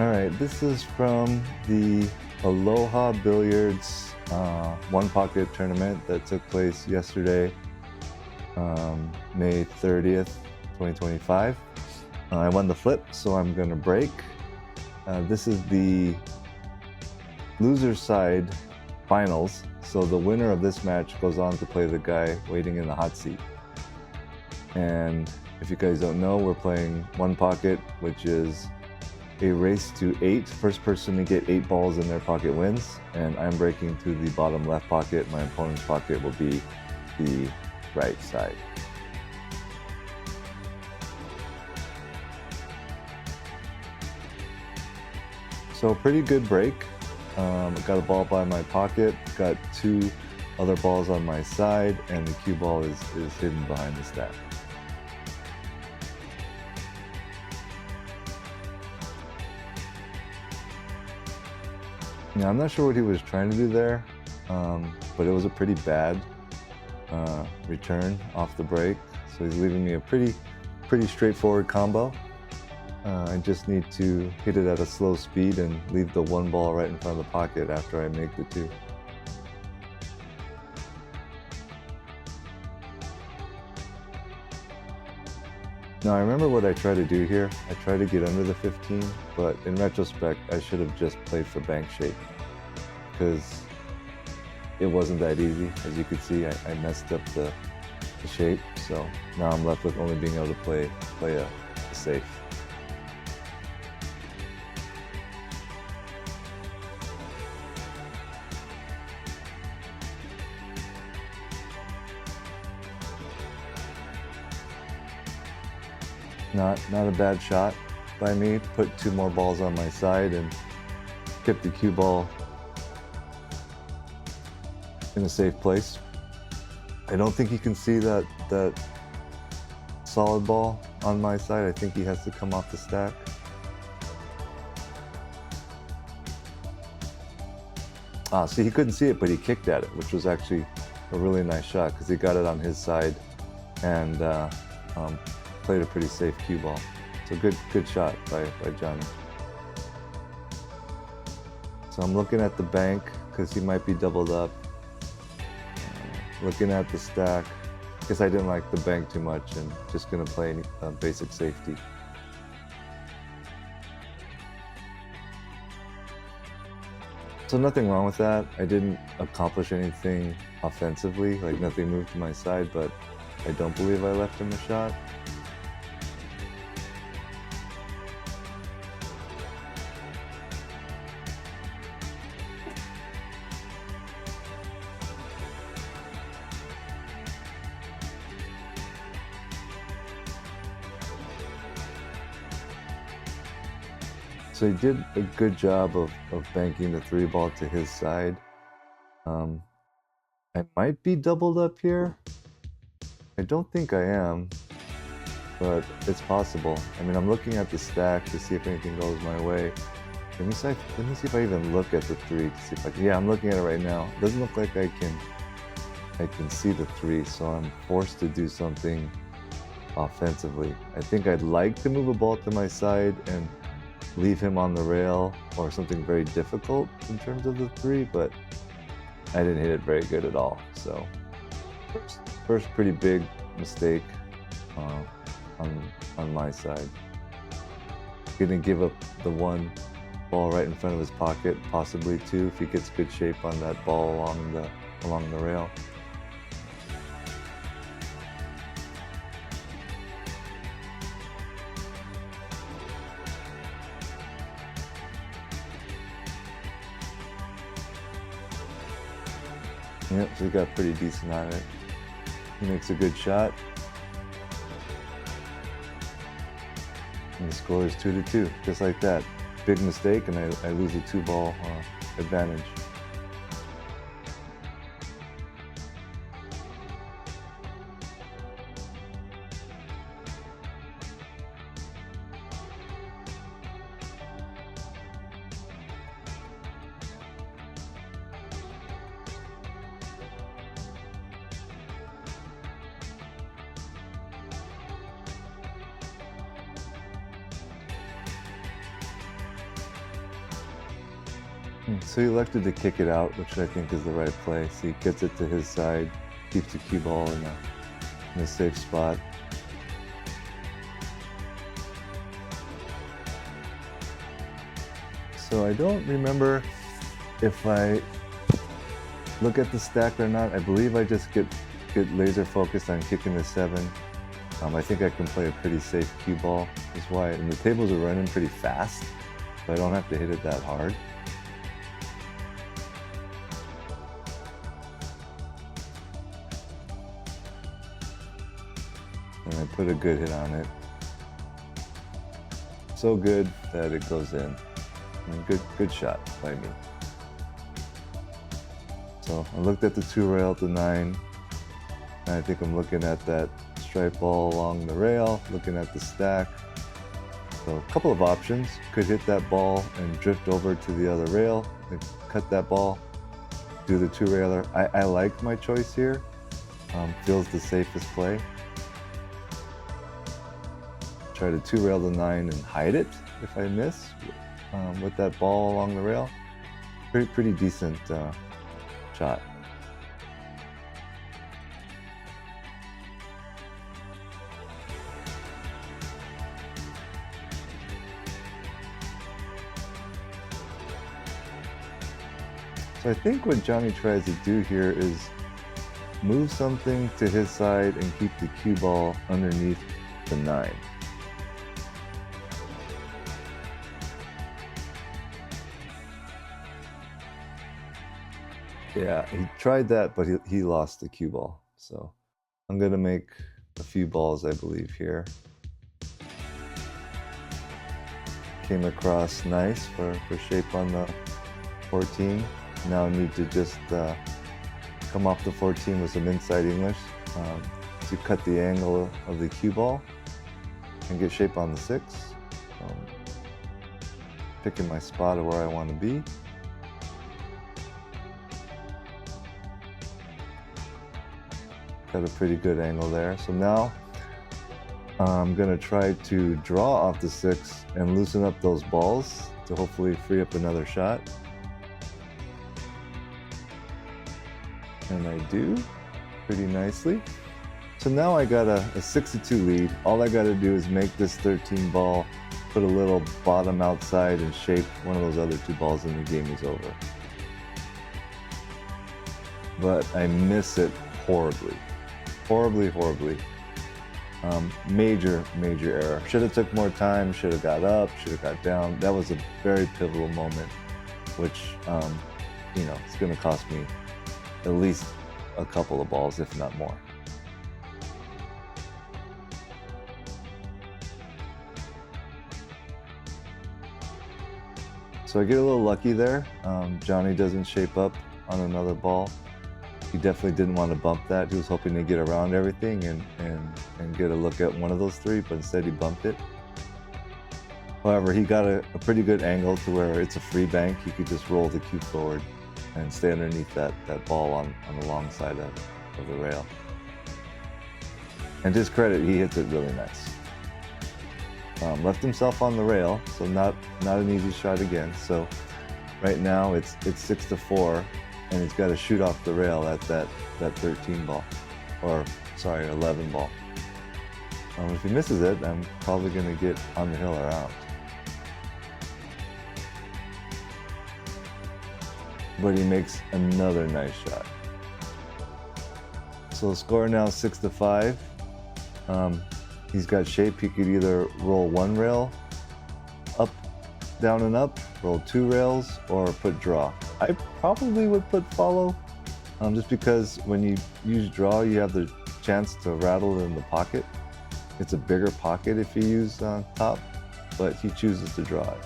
Alright, this is from the Aloha Billiards One Pocket tournament that took place yesterday, May 30th, 2025. I won the flip, so I'm going to break. This is the loser side finals, so the winner of this match goes on to play the guy waiting in the hot seat. And if you guys don't know, we're playing One Pocket, which is a race to 8. First person to get 8 balls in their pocket wins, and I'm breaking to the bottom left pocket. My opponent's pocket will be the right side. So pretty good break. Got a ball by my pocket, got 2 other balls on my side, and the cue ball is hidden behind the stack. Yeah, I'm not sure what he was trying to do there, but it was a pretty bad return off the break. So he's leaving me a pretty straightforward combo. I just need to hit it at a slow speed and leave the 1 ball right in front of the pocket after I make the 2. Now I remember what I tried to do here. I tried to get under the 15, but in retrospect, I should have just played for bank shape because it wasn't that easy. As you can see, I messed up the shape, so now I'm left with only being able to play a safe. Not a bad shot by me. Put 2 more balls on my side and kept the cue ball in a safe place. I don't think he can see that solid ball on my side. I think he has to come off the stack. See, he couldn't see it, but he kicked at it, which was actually a really nice shot because he got it on his side and played a pretty safe cue ball. So good shot by Johnny. So I'm looking at the bank because he might be doubled up. Looking at the stack. Guess I didn't like the bank too much and just gonna play basic safety. So nothing wrong with that. I didn't accomplish anything offensively, like nothing moved to my side, but I don't believe I left him a shot. So he did a good job of banking the 3 ball to his side. I might be doubled up here. I don't think I am, but it's possible. I mean, I'm looking at the stack to see if anything goes my way. Let me see if I even look at the 3 to see if I can. Yeah, I'm looking at it right now. It doesn't look like I can see the 3, so I'm forced to do something offensively. I think I'd like to move a ball to my side and leave him on the rail or something very difficult in terms of the 3, but I didn't hit it very good at all. So first pretty big mistake on my side. Gonna give up the 1 ball right in front of his pocket, possibly 2 if he gets good shape on that ball along the rail. Yep, so he got pretty decent on it. He makes a good shot. And the score is 2-2, just like that. Big mistake, and I lose a 2 ball advantage. So he elected to kick it out, which I think is the right play. So he gets it to his side, keeps the cue ball in a safe spot. So I don't remember if I look at the stack or not. I believe I just get laser focused on kicking the 7. I think I can play a pretty safe cue ball. That's why, and the tables are running pretty fast, so I don't have to hit it that hard. And I put a good hit on it. So good that it goes in. Good shot by me. So I looked at the 2 rail at the 9, and I think I'm looking at that stripe ball along the rail, looking at the stack. So a couple of options. Could hit that ball and drift over to the other rail, and cut that ball, do the 2 railer. I like my choice here. Feels the safest play. Try to 2 rail the 9 and hide it if I miss with that ball along the rail. Pretty decent shot. So I think what Johnny tries to do here is move something to his side and keep the cue ball underneath the 9. Yeah, he tried that, but he lost the cue ball. So I'm gonna make a few balls, I believe, here. Came across nice for shape on the 14. Now I need to just come off the 14 with some inside English to cut the angle of the cue ball and get shape on the 6. Picking my spot of where I want to be. Got a pretty good angle there. So now I'm gonna try to draw off the 6 and loosen up those balls to hopefully free up another shot. And I do pretty nicely. So now I got a 6-2 lead. All I gotta do is make this 13 ball, put a little bottom outside and shape one of those other 2 balls and the game is over. But I miss it horribly. Horribly. Major error. Should have took more time, should have got up, should have got down. That was a very pivotal moment, which, it's gonna cost me at least a couple of balls, if not more. So I get a little lucky there. Johnny doesn't shape up on another ball. He definitely didn't want to bump that. He was hoping to get around everything and get a look at one of those 3, but instead he bumped it. However, he got a pretty good angle to where it's a free bank. He could just roll the cue forward and stay underneath that ball on the long side of the rail. And to his credit, he hits it really nice. Left himself on the rail, so not an easy shot again. So right now it's 6-4. And he's got to shoot off the rail at that 13 ball, or sorry, 11 ball. If he misses it, I'm probably going to get on the hill or out. But he makes another nice shot. So the score now is 6-5. He's got shape. He could either roll 1 rail up, down and up, roll 2 rails, or put draw. I probably would put follow, just because when you use draw, you have the chance to rattle it in the pocket. It's a bigger pocket if you use top, but he chooses to draw it.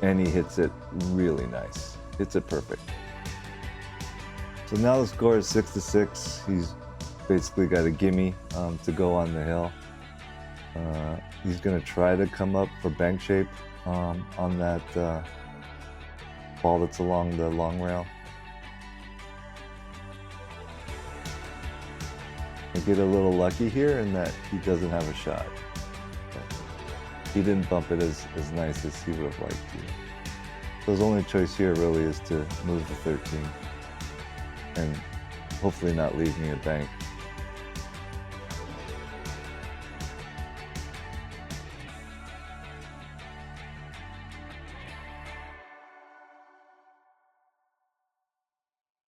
And he hits it really nice. Hits it perfect. So now the score is 6-6. He's basically got a gimme to go on the hill. He's going to try to come up for bank shape on that ball that's along the long rail. I get a little lucky here in that he doesn't have a shot. he didn't bump it as nice as he would have liked to. So his only choice here really is to move the 13 and hopefully not leave me a bank.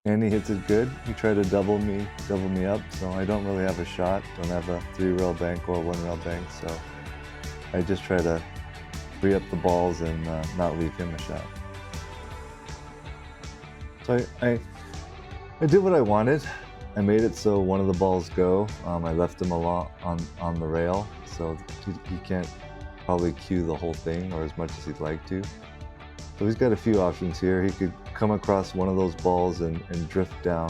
And he hits it good. He tried to double me up, so I don't really have a shot. Don't have a 3-rail bank or a 1-rail bank, so I just try to free up the balls and not leave him a shot. So I did what I wanted. I made it so one of the balls go. I left him along on the rail, so he can't probably cue the whole thing or as much as he'd like to. So he's got a few options here. He could come across one of those balls and drift down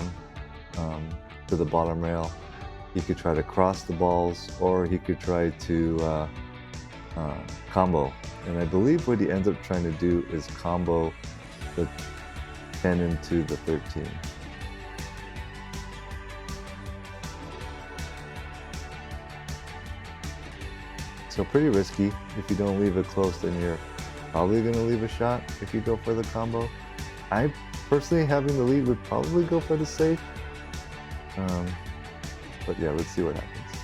to the bottom rail. He could try to cross the balls, or he could try to combo. And I believe what he ends up trying to do is combo the 10 into the 13. So pretty risky. If you don't leave it close, then you're probably going to leave a shot if you go for the combo. I personally, having the lead, would probably go for the safe. But yeah, let's see what happens.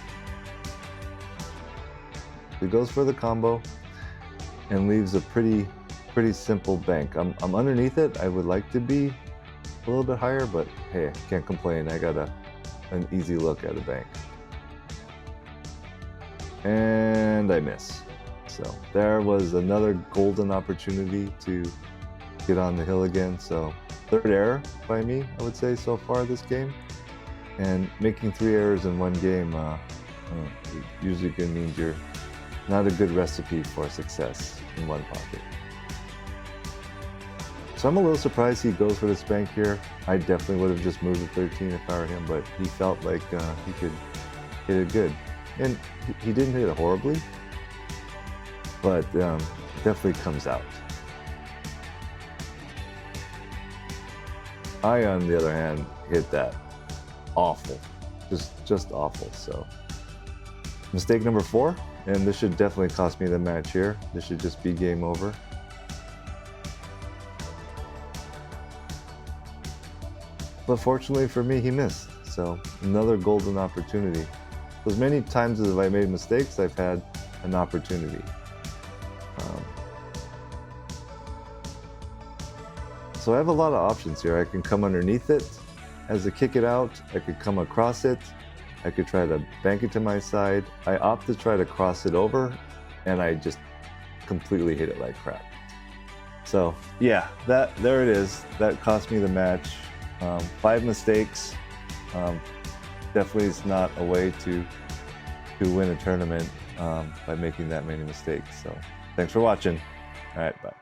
He goes for the combo and leaves a pretty simple bank. I'm underneath it. I would like to be a little bit higher, but hey, can't complain. I got an easy look at a bank. And I miss. So there was another golden opportunity to get on the hill again. So third error by me, I would say, so far this game. And making 3 errors in one game usually means you're not a good recipe for success in one pocket. So I'm a little surprised he goes for this bank here. I definitely would have just moved the 13 if I were him, but he felt like he could hit it good. And he didn't hit it horribly, but definitely comes out. I, on the other hand, hit that awful, just awful. So mistake number 4, and this should definitely cost me the match here. This should just be game over. But fortunately for me, he missed. So another golden opportunity. As many times as I made mistakes, I've had an opportunity. So I have a lot of options here. I can come underneath it as a kick it out. I could come across it. I could try to bank it to my side. I opt to try to cross it over, and I just completely hit it like crap. So yeah, there it is. That cost me the match. 5 mistakes. Definitely is not a way to win a tournament by making that many mistakes. So thanks for watching. All right, bye.